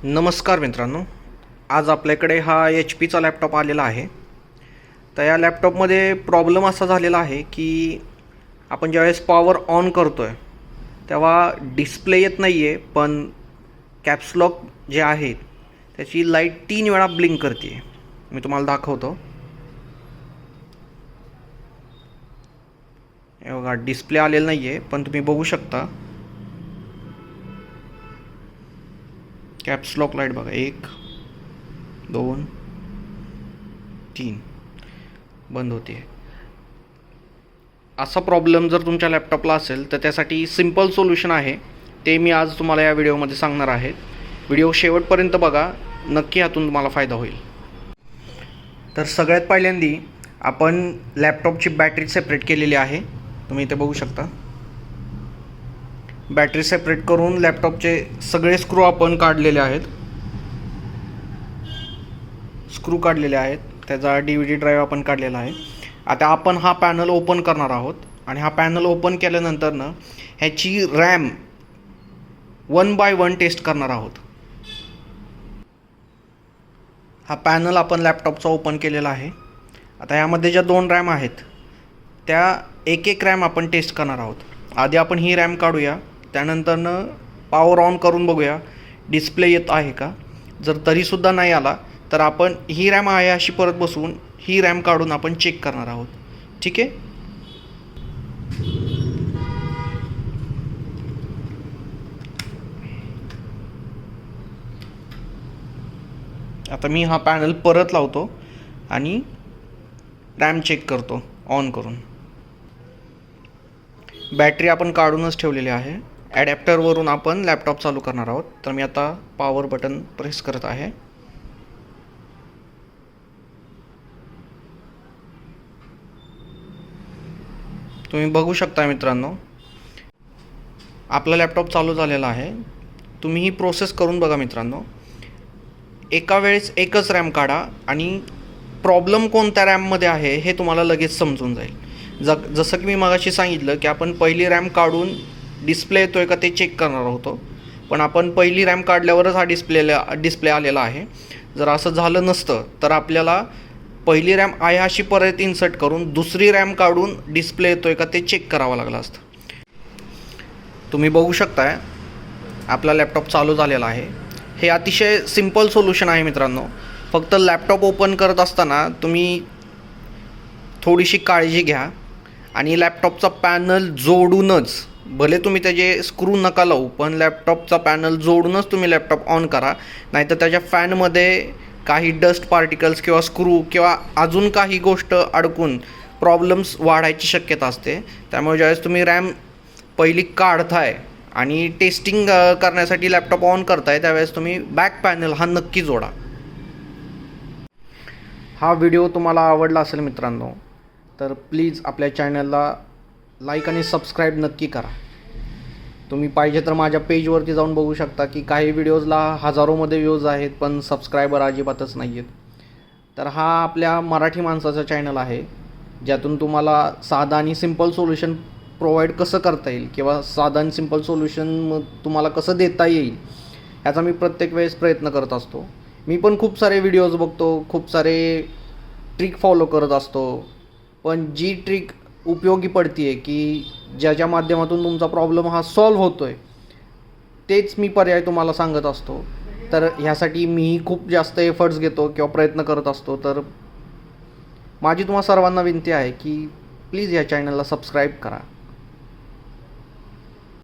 नमस्कार मित्रांनो, आज आपल्याकडे हा एच पीचा लॅपटॉप आलेला आहे. तर या लॅपटॉपमध्ये प्रॉब्लेम असा झालेला आहे की आपण ज्यावेळेस पॉवर ऑन करतो आहे तेव्हा डिस्प्ले येत नाही आहे, पण कॅप्सलॉक जे आहे त्याची लाईट 3 वेळा ब्लिंक करते. मी तुम्हाला दाखवतो. हे बघा, डिस्प्ले आलेला नाही आहे, पण तुम्ही बघू शकता कॅप्सलॉक लाईट बघा, 1 2 3 बंद होते. असा प्रॉब्लेम जर तुमच्या लॅपटॉपला असेल तर त्यासाठी सिंपल सोल्युशन आहे, ते मी आज तुम्हाला या व्हिडिओमध्ये सांगणार आहे. व्हिडिओ शेवटपर्यंत बघा, नक्की यातून तुम्हाला फायदा होईल. तर सगळ्यात पहिल्यांदी आपण लॅपटॉपची बॅटरी सेपरेट केलेली आहे. तुम्ही इथे बघू शकता. बॅटरी सेपरेट करून लॅपटॉपचे सगळे स्क्रू आपण काढलेले आहेत. स्क्रू काढलेले आहेत, त्याचा DVD ड्राईव्ह आपण काढलेला आहे. आता आपण हा पॅनल ओपन करणार आहोत आणि हा पॅनल ओपन केल्यानंतर ह्याची रॅम 1 बाय 1 टेस्ट करणार आहोत. हा पॅनल आपण लॅपटॉपचा ओपन केलेला आहे. आता यामध्ये ज्या 2 रॅम आहेत त्या एक रॅम आपण टेस्ट करणार आहोत. आधी आपण ही रॅम काढूया, त्यानंतर पॉवर ऑन करून बघूया डिस्प्ले येत आहे का. जर तरीसुद्धा नाही आला तर आपण ही रॅम आहे अशी परत बसवून ही रॅम काढून आपण चेक करणार आहोत. ठीक आहे. आता मी हा पॅनल परत लावतो आणि रॅम चेक करतो ऑन करून. बॅटरी आपण काढूनच ठेवलेली आहे. ॲडॅप्टरवरून आपण लॅपटॉप चालू करणार आहोत. तर मी आता पॉवर बटन प्रेस करत आहे. तुम्ही बघू शकता मित्रांनो, आपला लॅपटॉप चालू झालेला आहे. तुम्ही ही प्रोसेस करून बघा मित्रांनो. एका वेळेस एकच रॅम काढा आणि प्रॉब्लेम कोणत्या रॅममध्ये आहे हे तुम्हाला लगेच समजून जाईल. जसं की मी मगाशी सांगितलं की आपण पहिली रॅम काढून डिस्प्ले येतो आहे का ते चेक करणार होतो, पण आपण पहिली रॅम काढल्यावरच हा डिस्प्ले आलेला आहे. जर असं झालं नसतं तर आपल्याला पहिली रॅम आहे अशी परत इन्सर्ट करून दुसरी रॅम काढून डिस्प्ले येतो आहे का ते चेक करावं लागलं असतं. तुम्ही बघू शकताय आपला लॅपटॉप चालू झालेला आहे. हे अतिशय सिंपल सोल्युशन आहे मित्रांनो. फक्त लॅपटॉप ओपन करत असताना तुम्ही थोडीशी काळजी घ्या आणि लॅपटॉपचा पॅनल जोडूनच, भले तुम्ही त्याचे स्क्रू नका लावू, पण लॅपटॉपचा पॅनल जोडूनच तुम्ही लॅपटॉप ऑन करा. नाहीतर त्याच्या फॅनमध्ये काही डस्ट पार्टिकल्स किंवा स्क्रू किंवा अजून काही गोष्ट अडकून प्रॉब्लेम्स वाढायची शक्यता असते. त्यामुळे ज्यावेळेस तुम्ही रॅम पहिली काढताय आणि टेस्टिंग करण्यासाठी लॅपटॉप ऑन करताय त्यावेळेस तुम्ही बॅक पॅनल हा नक्की जोडा. हा व्हिडिओ तुम्हाला आवडला असेल मित्रांनो तर प्लीज आपल्या चॅनलला लाईक आणि सबस्क्राईब नक्की करा. तुम्ही पाहिजे तर माझ्या पेजवरती जाऊन बघू शकता की काही व्हिडिओजला हजारोमध्ये व्ह्यूज आहेत पण सबस्क्रायबर अजिबातच नाही आहेत. तर हा आपल्या मराठी माणसाचा चॅनल आहे, ज्यातून तुम्हाला साधा आणि सिंपल सोल्युशन प्रोव्हाइड कसं करता येईल किंवा साधा आणि सिंपल सोल्युशन तुम्हाला कसं देता येईल याचा मी प्रत्येक वेळेस प्रयत्न करत असतो. मी पण खूप सारे व्हिडिओज बघतो, खूप सारे ट्रिक फॉलो करत असतो, पण जी ट्रिक उपयोगी पडते आहे की ज्याच्या माध्यमातून तुमचा प्रॉब्लेम हा सॉल्व्ह होतो आहे तेच मी पर्याय तुम्हाला सांगत असतो. तर ह्यासाठी मीही खूप जास्त एफर्ट्स घेतो किंवा प्रयत्न करत असतो. तर माझी तुम्हा सर्वांना विनंती आहे की प्लीज या चॅनलला सबस्क्राईब करा.